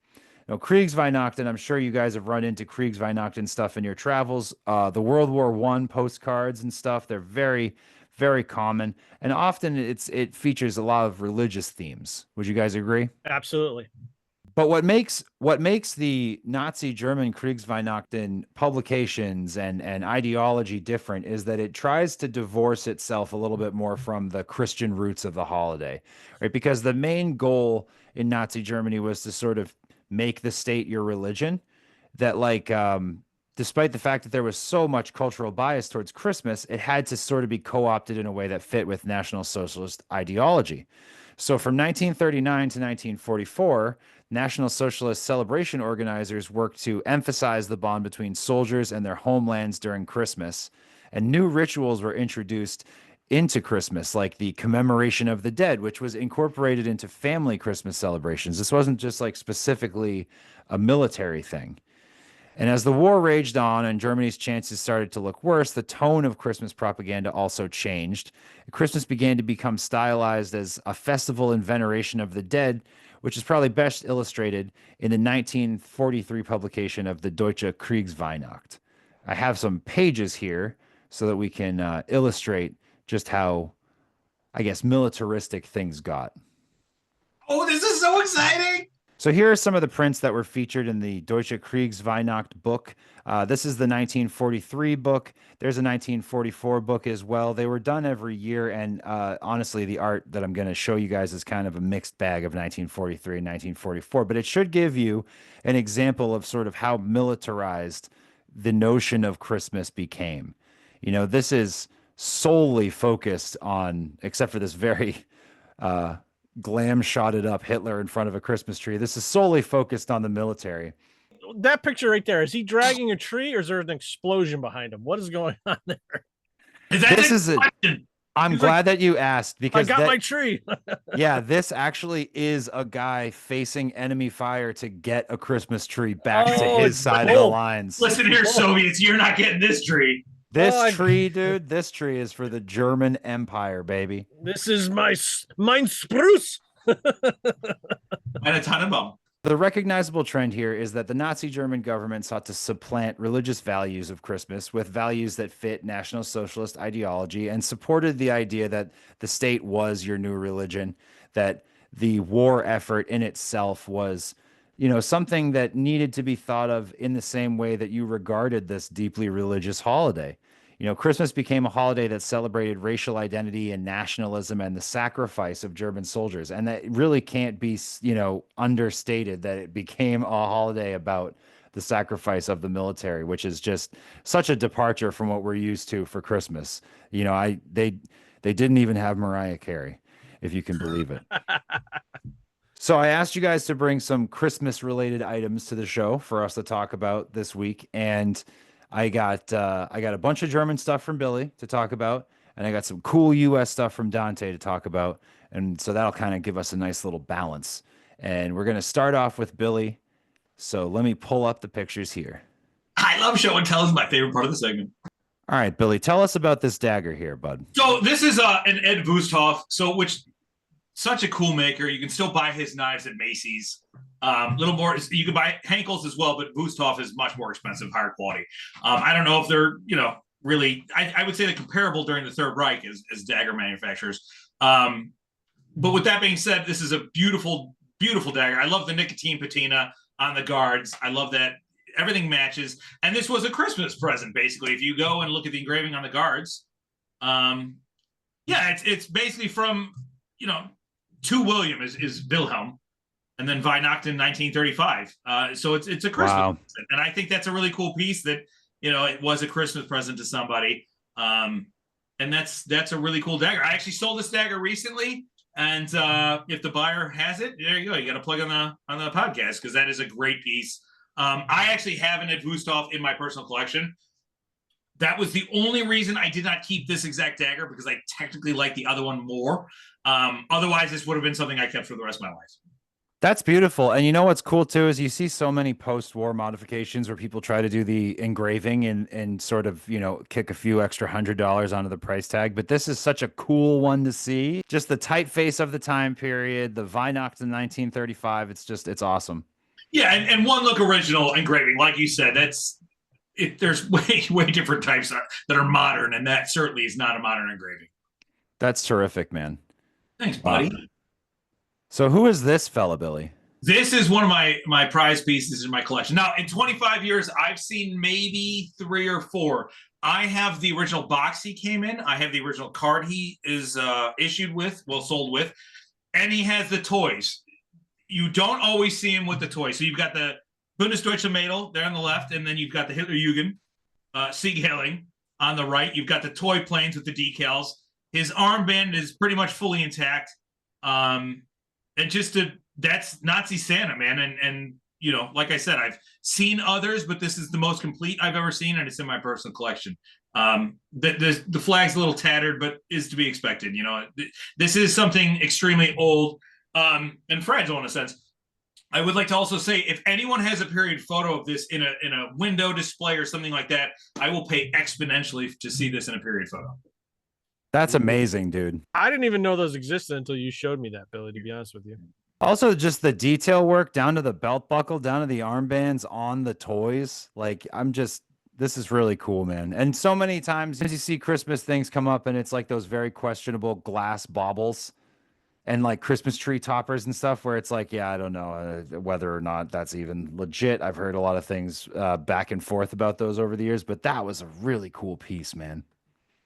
Now, Kriegsweihnachten, I'm sure you guys have run into Kriegsweihnachten stuff in your travels. The World War I postcards and stuff, they're very, very common. And often it features a lot of religious themes. Would you guys agree? Absolutely. But what makes the Nazi German Kriegsweihnachten publications and ideology different is that it tries to divorce itself a little bit more from the Christian roots of the holiday, right? Because the main goal in Nazi Germany was to sort of make the state your religion. That despite the fact that there was so much cultural bias towards Christmas, it had to sort of be co-opted in a way that fit with National Socialist ideology. So from 1939 to 1944, National Socialist celebration organizers worked to emphasize the bond between soldiers and their homelands during Christmas, and new rituals were introduced into Christmas, like the commemoration of the dead, which was incorporated into family Christmas celebrations. This wasn't just specifically a military thing. And as the war raged on and Germany's chances started to look worse, the tone of Christmas propaganda also changed. Christmas began to become stylized as a festival in veneration of the dead, which is probably best illustrated in the 1943 publication of the Deutsche Kriegsweihnacht. I have some pages here so that we can illustrate just how, I guess, militaristic things got. Oh, this is so exciting! So here are some of the prints that were featured in the Deutsche Kriegsweihnacht book. This is the 1943 book. There's a 1944 book as well. They were done every year, and honestly, the art that I'm going to show you guys is kind of a mixed bag of 1943 and 1944, but it should give you an example of sort of how militarized the notion of Christmas became. This is solely focused on, except for this very glam shotted up Hitler in front of a Christmas tree. This is solely focused on the military. That picture right there, is he dragging a tree or is there an explosion behind him? What is going on there? I'm glad that you asked, because I got my tree. Yeah, this actually is a guy facing enemy fire to get a Christmas tree back to his side of the lines. Listen here, Soviets, you're not getting this tree. This tree, dude, this tree is for the German Empire, baby. This is mine spruce. And a ton of them. The recognizable trend here is that the Nazi German government sought to supplant religious values of Christmas with values that fit National Socialist ideology and supported the idea that the state was your new religion, that the war effort in itself was, something that needed to be thought of in the same way that you regarded this deeply religious holiday. Christmas became a holiday that celebrated racial identity and nationalism and the sacrifice of German soldiers. And that really can't be, understated, that it became a holiday about the sacrifice of the military, which is just such a departure from what we're used to for Christmas. They didn't even have Mariah Carey, if you can believe it. So I asked you guys to bring some Christmas related items to the show for us to talk about this week. And I got a bunch of German stuff from Billy to talk about, and I got some cool US stuff from Dante to talk about. And so that'll kind of give us a nice little balance. And we're going to start off with Billy. So let me pull up the pictures here. I love show and tell is my favorite part of the segment. All right, Billy, tell us about this dagger here, bud. So this is an Ed Wusthof, which such a cool maker. You can still buy his knives at Macy's. Little more, you can buy Henkel's as well, but Wusthof is much more expensive, higher quality. I don't know if they're, really, I would say they're comparable during the Third Reich as dagger manufacturers. But with that being said, this is a beautiful, beautiful dagger. I love the nicotine patina on the guards. I love that everything matches. And this was a Christmas present, basically. If you go and look at the engraving on the guards, it's basically from, to William is Wilhelm. And then Weihnachten 1935. So it's a Christmas present. And I think that's a really cool piece that, it was a Christmas present to somebody. And that's a really cool dagger. I actually sold this dagger recently. And if the buyer has it, there you go. You got to plug on the podcast, because that is a great piece. I actually have an Ed Wusthof in my personal collection. That was the only reason I did not keep this exact dagger, because I technically like the other one more. Otherwise, this would have been something I kept for the rest of my life. That's beautiful. And what's cool too is you see so many post-war modifications where people try to do the engraving and sort of, kick a few extra $100 onto the price tag. But this is such a cool one to see. Just the typeface of the time period, the Weihnachten 1935. It's awesome. Yeah, and one look original engraving, like you said, there's way different types that are modern, and that certainly is not a modern engraving. That's terrific, man. Thanks, buddy. So who is this fella, Billy? This is one of my prize pieces in my collection. Now, in 25 years, I've seen maybe 3 or 4. I have the original box he came in. I have the original card he is sold with, and he has the toys. You don't always see him with the toys. So you've got the Bundesdeutsche Mädel there on the left, and then you've got the Hitlerjugend, Sieghailing on the right. You've got the toy planes with the decals. His armband is pretty much fully intact. And that's Nazi Santa, man. And like I said, I've seen others, but this is the most complete I've ever seen, and it's in my personal collection. The flag's a little tattered, but is to be expected. This is something extremely old and fragile in a sense. I would like to also say, if anyone has a period photo of this in a window display or something like that, I will pay exponentially to see this in a period photo. That's amazing, dude. I didn't even know those existed until you showed me that, Billy, to be honest with you. Also, just the detail work down to the belt buckle, down to the armbands on the toys. This is really cool, man. And so many times you see Christmas things come up and it's like those very questionable glass baubles and like Christmas tree toppers and stuff where it's like, I don't know whether or not that's even legit. I've heard a lot of things back and forth about those over the years, but that was a really cool piece, man.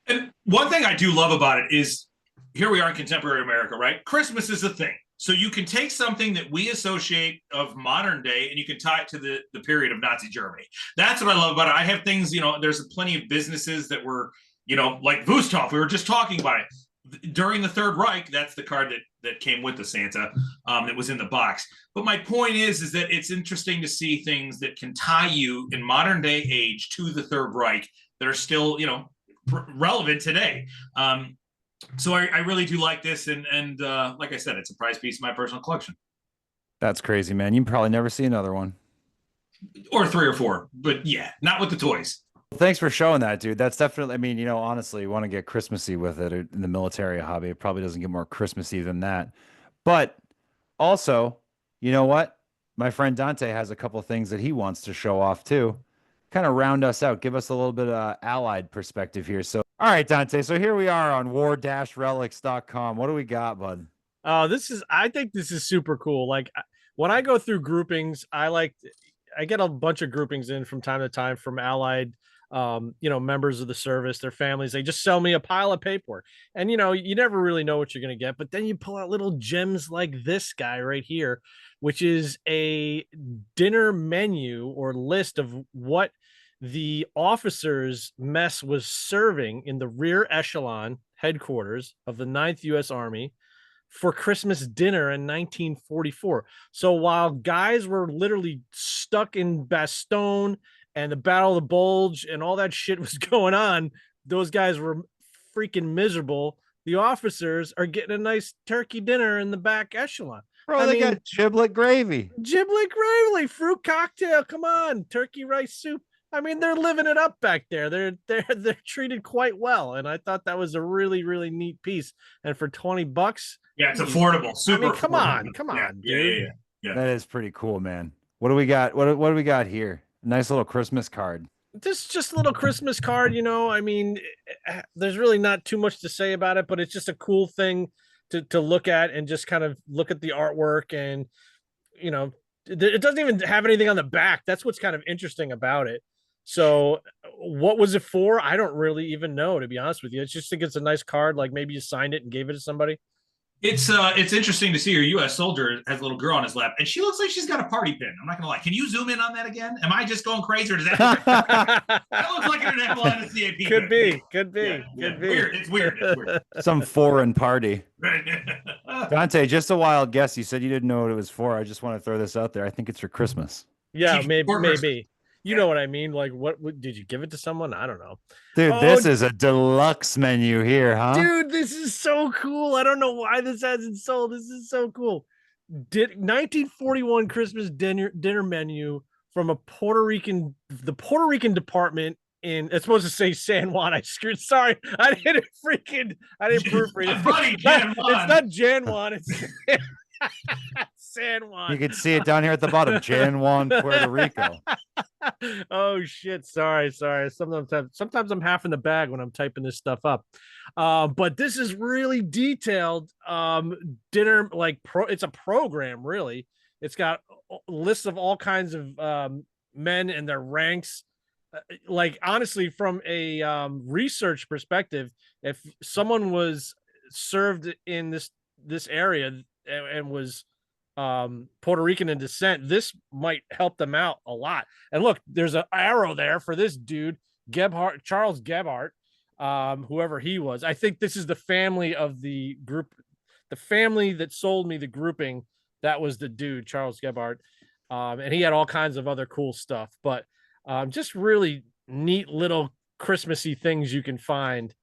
And one thing I do love about it is, here we are in contemporary America, right? Christmas is a thing. So you can take something that we associate of modern day and you can tie it to the period of Nazi Germany. That's what I love about it. I have things, there's plenty of businesses that were, like Wusthof. We were just talking about it. During the Third Reich, that's the card that came with the Santa that was in the box. But my point is that it's interesting to see things that can tie you in modern day age to the Third Reich that are still, relevant today. So I really do like this. And like I said, it's a prize piece of my personal collection. That's crazy, man. You probably never see another one. Or 3 or 4. But yeah, not with the toys. Thanks for showing that, dude. That's definitely, honestly, you want to get Christmassy with it in the military hobby. It probably doesn't get more Christmassy than that. But also, you know what? My friend Dante has a couple of things that he wants to show off too. Kind of round us out, give us a little bit of allied perspective here. So, all right, Dante. So here we are on war-relics.com. What do we got, bud? I think this is super cool. Like when I go through groupings, I get a bunch of groupings in from time to time from allied members of the service, their families. They just sell me a pile of paperwork, and you never really know what you're going to get, but then you pull out little gems like this guy right here, which is a dinner menu or list of what the officers mess was serving in the rear echelon headquarters of the 9th U.S. Army for Christmas dinner in 1944. So while guys were literally stuck in Bastogne and the Battle of the Bulge and all that shit was going on, those guys were freaking miserable. The officers are getting a nice turkey dinner in the back echelon. Bro, they got giblet gravy, fruit cocktail. Come on, turkey rice soup. I mean, they're living it up back there. They're treated quite well, and I thought that was a really, really neat piece. And for $20, yeah, it's affordable. Super. Come on, dude. Yeah. That is pretty cool, man. What do we got? What do we got here? Nice little Christmas card. This is just a little Christmas card, I mean, there's really not too much to say about it, but it's just a cool thing to look at and just kind of look at the artwork. And, it doesn't even have anything on the back. That's what's kind of interesting about it. So what was it for? I don't really even know, to be honest with you. I just think it's a nice card. Like maybe you signed it and gave it to somebody. It's interesting to see your U.S. soldier has a little girl on his lap, and she looks like she's got a party pin. I'm not gonna lie. Can you zoom in on that again? Am I just going crazy, or does that that looks like an example on the CAP? Could be. Weird. It's weird. Some foreign party. Right. Dante, just a wild guess. You said you didn't know what it was for. I just want to throw this out there. I think it's for Christmas. Yeah, maybe. You know what I mean? Like, what did you give it to someone? I don't know. Dude, this is a deluxe menu here, huh? Dude, this is so cool. I don't know why this hasn't sold. This is so cool. 1941 Christmas dinner menu from the Puerto Rican department in, it's supposed to say San Juan. I screwed. Sorry. I didn't proofread it. Funny, Jan Juan. It's not Jan Juan. It's San Juan. You can see it down here at the bottom. Jan Juan, Puerto Rico. Oh shit! Sorry. Sometimes I'm half in the bag when I'm typing this stuff up. But this is really detailed. Dinner it's a program really. It's got lists of all kinds of men and their ranks. Like honestly, from a research perspective, if someone was served in this area and was Puerto Rican in descent, this might help them out a lot. And look, there's an arrow there for this dude, Charles Gebhardt, whoever he was. I think this is the family of the group, the family that sold me the grouping. That was the dude, Charles Gebhardt. And he had all kinds of other cool stuff, but just really neat little Christmassy things you can find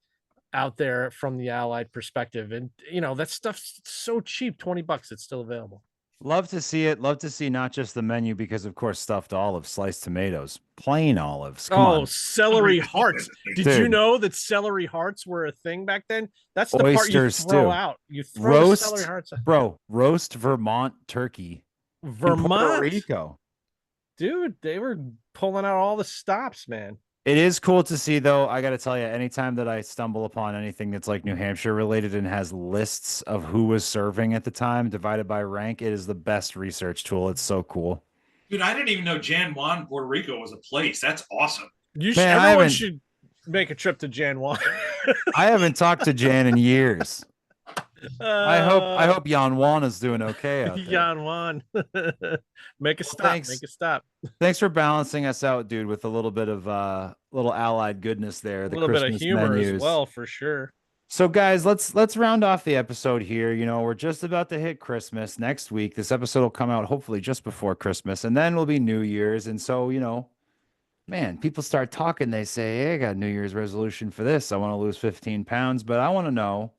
out there from the Allied perspective. And that stuff's so cheap, $20, it's still available. Love to see it. Love to see not just the menu, because of course stuffed olives, sliced tomatoes, plain olives. Come on. Celery hearts. Did you know that celery hearts were a thing back then? That's the Oysters part you throw too. out. You throw celery hearts out. Bro, roast Vermont turkey. Vermont, Puerto Rico. Dude, they were pulling out all the stops, man. It is cool to see, though. I got to tell you, anytime that I stumble upon anything that's like New Hampshire related and has lists of who was serving at the time divided by rank, it is the best research tool. It's so cool. Dude, I didn't even know Jan Juan, Puerto Rico was a place. That's awesome. Everyone should make a trip to Jan Juan. I haven't talked to Jan in years. I hope Jan Juan is doing okay out there. Jan Juan. Make a stop. Thanks. Make a stop. Thanks for balancing us out, dude, with a little bit of little allied goodness there. A The little Christmas bit of humor menus. as well, for sure. So, guys, let's round off the episode here. You know, we're just about to hit Christmas next week. This episode will come out hopefully just before Christmas, and then will be New Year's. And so, you know, man, people start talking. They say, "Hey, I got a New Year's resolution for this. I want to lose 15 pounds." But I want to know,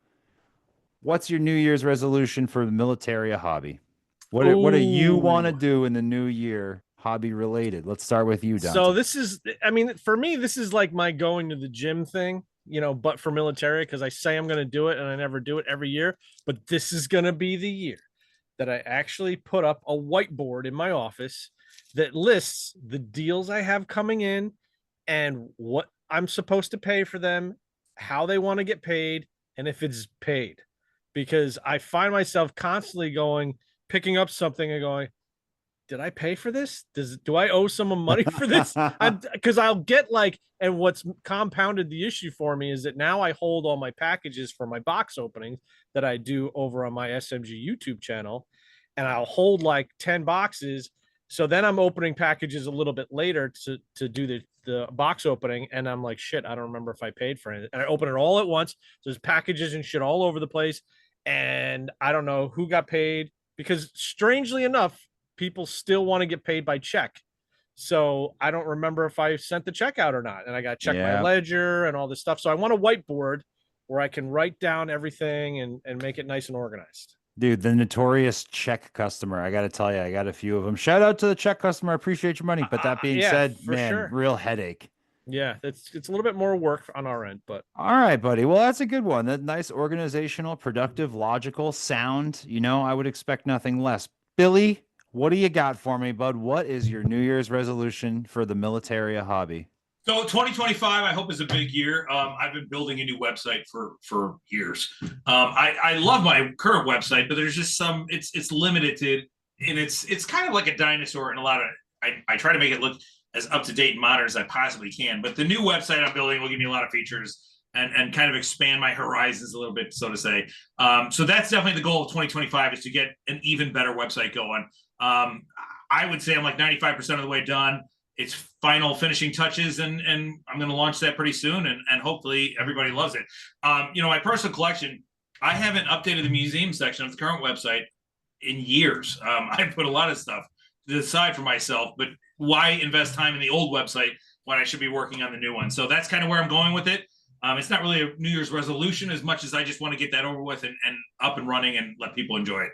what's your New Year's resolution for the Militaria hobby? What do you want to do in the new year, hobby related? Let's start with you, Dante. So this is, I mean, for me, this is like my going to the gym thing, you know, but for Militaria, because I say I'm going to do it and I never do it every year. But this is going to be the year that I actually put up a whiteboard in my office that lists the deals I have coming in and what I'm supposed to pay for them, how they want to get paid, and if it's paid. Because I find myself constantly picking up something and going, did I pay for this? Do I owe someone money for this? Because I'll get like, and what's compounded the issue for me is that now I hold all my packages for my box openings that I do over on my SMG YouTube channel, and I'll hold like 10 boxes. So then I'm opening packages a little bit later to do the box opening, and I'm like, shit, I don't remember if I paid for it. And I open it all at once. There's packages and shit all over the place, and I don't know who got paid, because strangely enough, people still want to get paid by check. So I don't remember if I sent the check out or not. And I got to check my ledger and all this stuff. So I want a whiteboard where I can write down everything and make it nice and organized. Dude, the notorious check customer. I got to tell you, I got a few of them. Shout out to the check customer. I appreciate your money. But that being said, man, real headache. Yeah, it's a little bit more work on our end, but all right, buddy. Well, that's a good one. That nice, organizational, productive, logical, sound. You know, I would expect nothing less. Billy, what do you got for me, bud? What is your New Year's resolution for the Militaria hobby? So 2025, I hope, is a big year. I've been building a new website for years. I love my current website, but there's just some, it's limited, and it's kind of like a dinosaur in a lot of, I try to make it look as up to date and modern as I possibly can. But the new website I'm building will give me a lot of features and kind of expand my horizons a little bit, so to say. So that's definitely the goal of 2025, is to get an even better website going. I would say I'm like 95% of the way done. It's final finishing touches, and I'm going to launch that pretty soon, and hopefully everybody loves it. You know, my personal collection, I haven't updated the museum section of the current website in years. I put a lot of stuff to the side for myself, but why invest time in the old website when I should be working on the new one? So that's kind of where I'm going with it. It's not really a New Year's resolution as much as I just want to get that over with and up and running and let people enjoy it.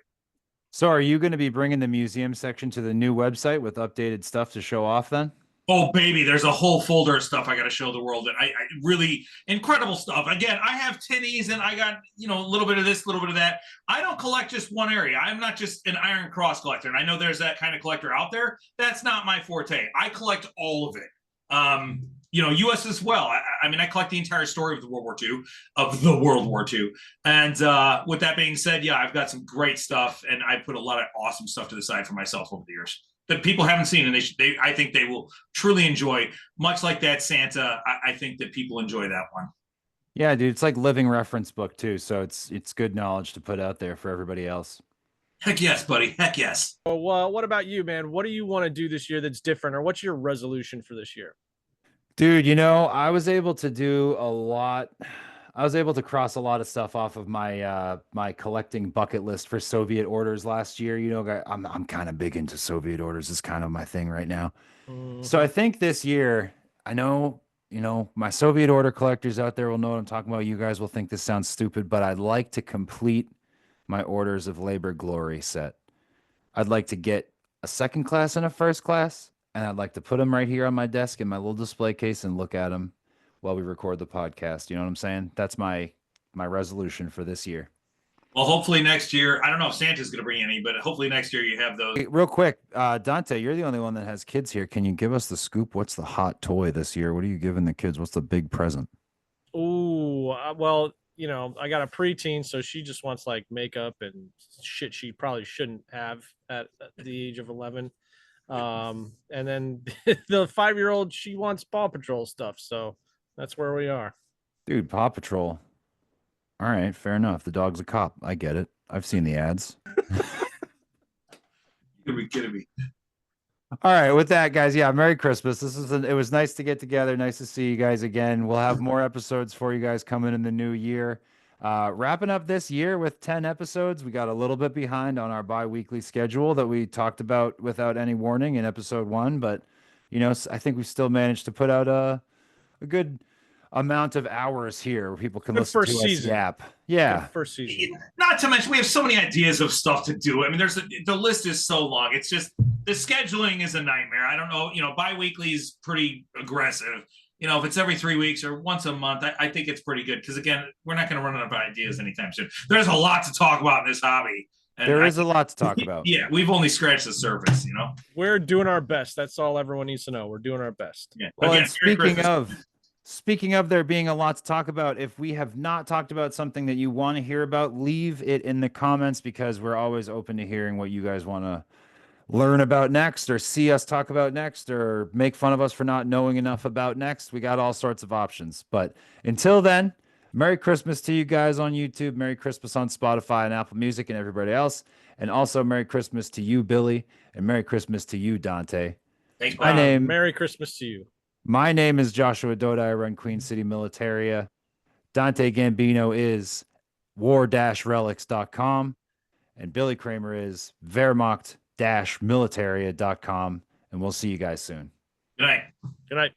So are you going to be bringing the museum section to the new website with updated stuff to show off then? Oh, baby, there's a whole folder of stuff I got to show the world. And I really incredible stuff. Again, I have tinnies and I got, you know, a little bit of this, a little bit of that. I don't collect just one area. I'm not just an Iron Cross collector. And I know there's that kind of collector out there. That's not my forte. I collect all of it. You know, U.S. as well. I mean, I collect the entire story of the World War II. And with that being said, yeah, I've got some great stuff, and I put a lot of awesome stuff to the side for myself over the years that people haven't seen, and I think they will truly enjoy. Much like that Santa, I think that people enjoy that one. Yeah, dude, it's like living reference book too, so it's good knowledge to put out there for everybody else. Heck yes, buddy. Heck yes. Well, what about you, man? What do you want to do this year that's different, or what's your resolution for this year? Dude, you know, I was able to do a lot. I was able to cross a lot of stuff off of my my collecting bucket list for Soviet orders last year. You know, I'm kind of big into Soviet orders. It's kind of my thing right now. So I think this year, I know, you know, my Soviet order collectors out there will know what I'm talking about. You guys will think this sounds stupid, but I'd like to complete my Orders of Labor Glory set. I'd like to get a second class and a first class, and I'd like to put them right here on my desk in my little display case and look at them while we record the podcast. You know what I'm saying? That's my resolution for this year. Well, hopefully next year, I don't know if Santa's going to bring any, but hopefully next year you have those. Hey, real quick, Dante, you're the only one that has kids here. Can you give us the scoop? What's the hot toy this year? What are you giving the kids? What's the big present? Ooh, well, you know, I got a preteen, so she just wants like makeup and shit she probably shouldn't have at the age of 11. And then the 5-year-old, she wants Paw Patrol stuff. So that's where we are. Dude, Paw Patrol. All right, fair enough. The dog's a cop. I get it. I've seen the ads. You're kidding me. All right, with that, guys, yeah, Merry Christmas. It was nice to get together. Nice to see you guys again. We'll have more episodes for you guys coming in the new year. Wrapping up this year with 10 episodes. We got a little bit behind on our bi-weekly schedule that we talked about without any warning in episode 1, but I think we still managed to put out a good amount of hours here where people can Good listen to first us season. yap. Yeah. Good first season. Not to mention, we have so many ideas of stuff to do. I mean, the list is so long. It's just the scheduling is a nightmare. I don't know. Bi-weekly is pretty aggressive. If it's every 3 weeks or once a month, I think it's pretty good because, again, we're not going to run out of ideas anytime soon. There's a lot to talk about in this hobby. And There is a lot to talk about. Yeah, we've only scratched the surface, We're doing our best. That's all everyone needs to know. We're doing our best. Yeah. Well, Again, and Merry Christmas. speaking of there being a lot to talk about, if we have not talked about something that you want to hear about, leave it in the comments because we're always open to hearing what you guys want to learn about next or see us talk about next or make fun of us for not knowing enough about next. We got all sorts of options. But until then, Merry Christmas to you guys on YouTube. Merry Christmas on Spotify and Apple Music and everybody else. And also Merry Christmas to you, Billy, and Merry Christmas to you, Dante. Thanks, My Bob. name Merry Christmas to you. My name is Joshua Doda. I run Queen City Militaria. Dante Gambino is war-relics.com. And Billy Kramer is Wehrmacht-militaria.com. And we'll see you guys soon. Good night. Good night.